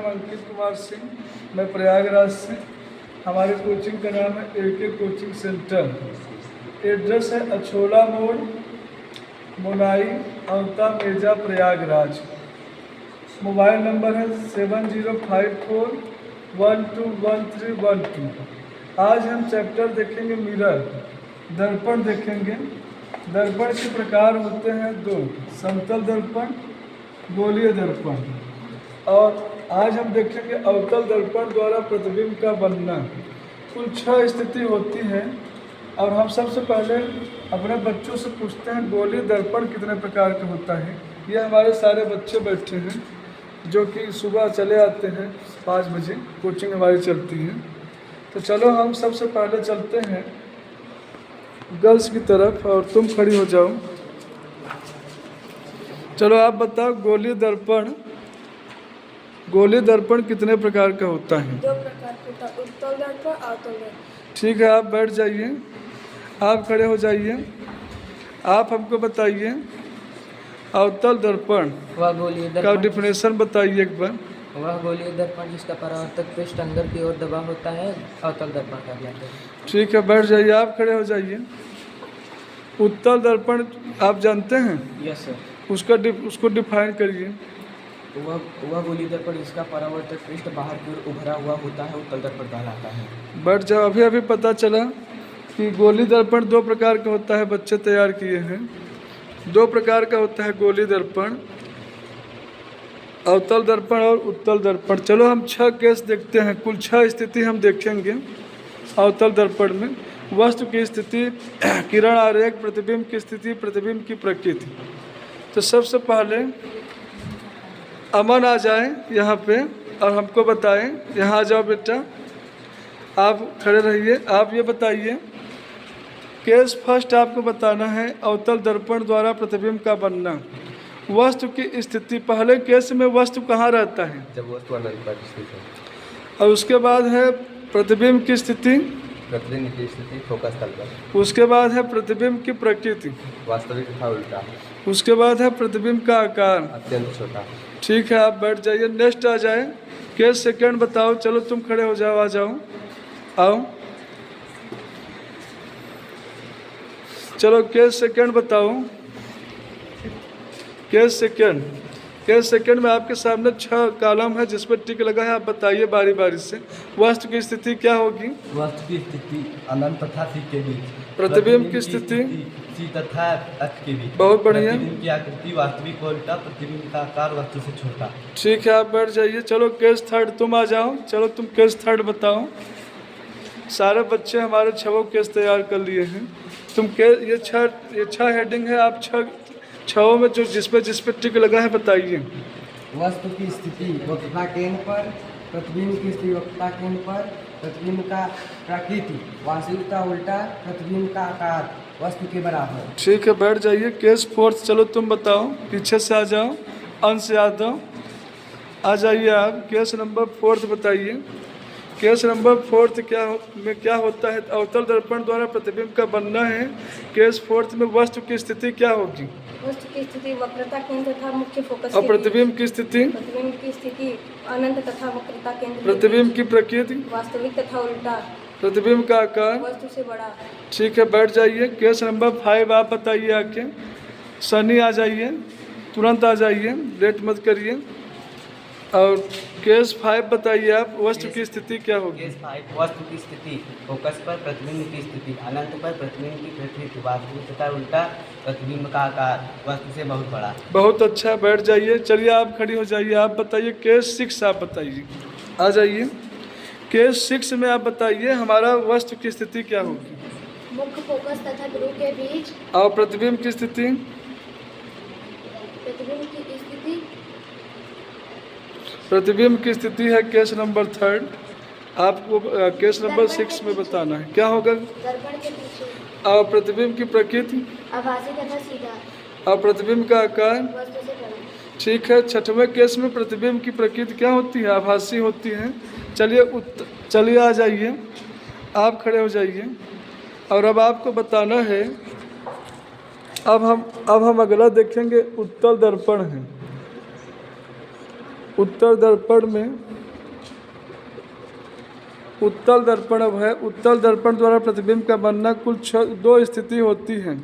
अंकित कुमार सिंह, मैं प्रयागराज से। हमारे कोचिंग का नाम है AK कोचिंग सेंटर। एड्रेस है अछोला मोड़, मोनाई, अवता मेजा, प्रयागराज। मोबाइल नंबर है 7054121312। आज हम चैप्टर देखेंगे मिरर, दर्पण देखेंगे। दर्पण के प्रकार होते हैं दो, समतल दर्पण, गोलीय दर्पण। और आज हम देखेंगे अवतल दर्पण द्वारा प्रतिबिंब का बनना। कुल 6 स्थिति होती है। और हम सबसे पहले अपने बच्चों से पूछते हैं गोलीय दर्पण कितने प्रकार का होता है। ये हमारे सारे बच्चे बैठे हैं जो कि सुबह चले आते हैं 5 बजे, कोचिंग हमारी चलती है। तो चलो हम सबसे पहले चलते हैं गर्ल्स की तरफ, और तुम खड़ी हो जाओ। चलो आप बताओ गोलीय दर्पण कितने प्रकार का होता है? 2 प्रकार का होता है, उत्तल दर्पण, अवतल दर्पण। ठीक है, आप बैठ जाइए, आप खड़े हो जाइए। आप हमको बताइए अवतल दर्पण वह गोलीय का दर्पण डिफिनेशन बताइए एक बार। वह गोलीय दर्पण जिसका परावर्तक पृष्ठ अंदर की ओर दबा होता है, अवतल दर्पण कहलाते हैं। ठीक है, बैठ जाइए, आप खड़े हो जाइए। उत्तल दर्पण आप जानते हैं? Yes sir. उसको डिफाइन करिए। वह गोलीय दर्पण जिसका परावर्तक पृष्ठ बाहर की ओर उभरा हुआ होता है, उत्तल दर्पण कहलाता है। बैठ जाओ। अभी पता चला कि गोलीय दर्पण 2 प्रकार का होता है, बच्चे तैयार किए हैं। 2 प्रकार का होता है गोलीय दर्पण, अवतल दर्पण और उत्तल दर्पण। चलो हम 6 केस देखते हैं, कुल 6 स्थिति हम देखेंगे अवतल दर्पण में। वस्तु की स्थिति, किरण आरेख, प्रतिबिंब की स्थिति, प्रतिबिंब की प्रकृति। तो सबसे पहले अमन आ जाए यहाँ पे और हमको बताएं। यहाँ आ जाओ बेटा, आप खड़े रहिए। आप ये बताइए, केस फर्स्ट आपको बताना है अवतल दर्पण द्वारा प्रतिबिंब का बनना। वस्तु की स्थिति, पहले केस में वस्तु कहाँ रहता है? जब वस्तु अनंत पर स्थित है। और उसके बाद है प्रतिबिंब की स्थिति, प्रतिबिंब की स्थिति फोकस तल पर। उसके बाद है प्रतिबिंब की प्रकृति, वास्तविक तथा उल्टा। उसके बाद है प्रतिबिंब का आकार, अत्यंत छोटा। ठीक है, आप बैठ जाइए। नेक्स्ट आ जाए केस सेकंड बताओ। चलो तुम खड़े हो जाओ, आ जाओ, आओ। चलो केस सेकंड बताओ। केस सेकंड में आपके सामने 6 कॉलम है जिस पर टिक लगा है। आप बताइए बारी बारी से। वस्तु की स्थिति क्या होगी? वस्तु की स्थिति अनंत तथा सी के बीच। प्रतिबिंब की स्थिति सी तथा एच के बीच। बहुत बढ़िया। प्रतिबिंब की आकृति वास्तविक उल्टा, प्रतिबिंब का आकार वस्तु से छोटा। ठीक है, आप बैठ जाइए। चलो केस थर्ड तुम आ जाओ। चलो तुम केस थर्ड बताओ। सारे बच्चे हमारे 6 केस तैयार कर लिए हैं। तुम ये 6 हेडिंग है। आप 6 में जो जिस पे टिक लगा है बताइए। वस्तु की स्थिति वक्रता केंद्र पर, प्रतिबिंब की स्थिति वक्रता केंद्र पर, प्रतिबिंब का प्रकृति वास्तविकता उल्टा, प्रतिबिंब का आकार वस्तु के बराबर। ठीक है, बैठ जाइए। केस फोर्थ चलो तुम बताओ, पीछे से आ जाओ। अंश यादव आ जाइए आप। केस नंबर 4 बताइए। केस नंबर 4 क्या होता है? अवतल दर्पण द्वारा प्रतिबिंब का बनना है। केस 4 में वस्तु की स्थिति क्या होगी? वस्तु की स्थिति वक्रता केंद्र तथा मुख्य फोकस और प्रतिबिंब की स्थिति? प्रतिबिंब की स्थिति अनंत तथा वक्रता केंद्र। प्रतिबिंब की प्रकृति वास्तविक तथा उल्टा। प्रतिबिंब का आकार वस्तु से बड़ा। ठीक है, बैठ जाइए। केस नंबर 5 आप बताइए आके। सनी आ जाइए, तुरंत आ जाइए, लेट मत करिए। और केस 5 बताइए आप। वस्तु की स्थिति क्या होगी? केस 5 वस्तु की स्थिति फोकस पर, प्रतिबिंब की स्थिति अनंत पर, प्रतिबिंब की प्रकृति वास्तविक तथा उल्टा, प्रतिबिंब का आकार वस्तु से बहुत बड़ा। बहुत अच्छा, बैठ जाइए। चलिए आप खड़ी हो जाइए। आप बताइए केस 6 आप बताइए। आ जाइए। केस 6 में आप बताइए हमारा वस्तु की स्थिति क्या होगी? मुख्य फोकस तथा ध्रुव के बीच। और प्रतिबिंब की स्थिति? प्रतिबिंब की स्थिति है केस नंबर 3। आपको केस नंबर 6 में बताना है क्या होगा? दर्पण के पीछे। और प्रतिबिंब की प्रकृति? आभासी तथा सीधा। और प्रतिबिंब का आकार? वस्तु से बड़ा। ठीक है। 6वें केस में प्रतिबिंब की प्रकृति क्या होती है? आभासी होती है। चलिए आ जाइए, आप खड़े हो जाइए। और अब आपको बताना है, अब हम अगला देखेंगे उत्तल दर्पण है। उत्तर दर्पण में उत्तल दर्पण अब है। उत्तल दर्पण द्वारा प्रतिबिंब का बनना कुल 2 स्थिति होती हैं।